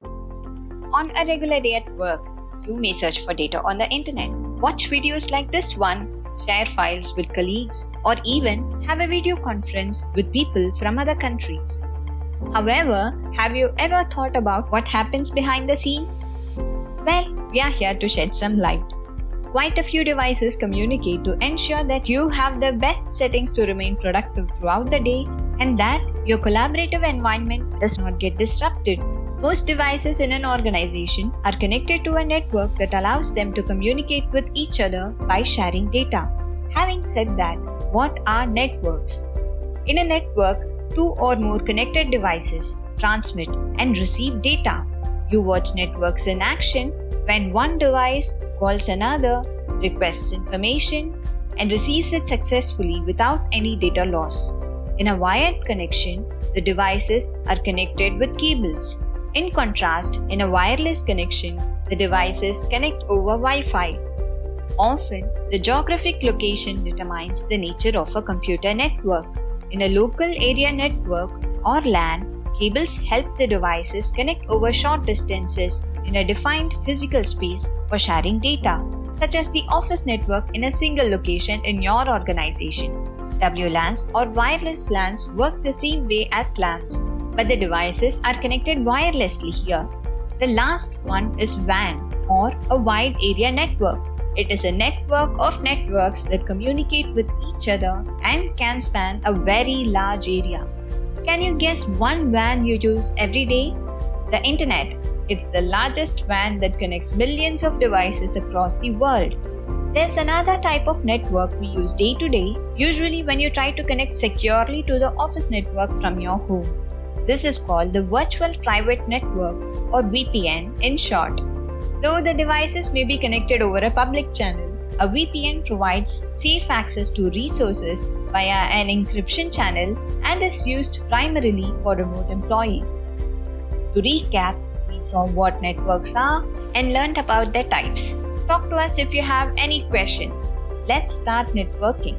On a regular day at work, you may search for data on the internet, watch videos like this one, share files with colleagues, or even have a video conference with people from other countries. However, have you ever thought about what happens behind the scenes? Well, we are here to shed some light. Quite a few devices communicate to ensure that you have the best settings to remain productive throughout the day and that your collaborative environment does not get disrupted. Most devices in an organization are connected to a network that allows them to communicate with each other by sharing data. Having said that, what are networks? In a network, two or more connected devices transmit and receive data. You watch networks in action when one device calls another, requests information, and receives it successfully without any data loss. In a wired connection, the devices are connected with cables. In contrast, in a wireless connection, the devices connect over Wi-Fi. Often, the geographic location determines the nature of a computer network. In a local area network or LAN, cables help the devices connect over short distances in a defined physical space for sharing data, such as the office network in a single location in your organization. WLANs or wireless LANs work the same way as LANs, but the devices are connected wirelessly here. The last one is WAN or a wide area network. It is a network of networks that communicate with each other and can span a very large area. Can you guess one WAN you use every day? The Internet. It's the largest WAN that connects millions of devices across the world. There's another type of network we use day to day, usually when you try to connect securely to the office network from your home. This is called the Virtual Private Network or VPN in short. Though the devices may be connected over a public channel, a VPN provides safe access to resources via an encryption channel and is used primarily for remote employees. To recap, we saw what networks are and learned about their types. Talk to us if you have any questions. Let's start networking.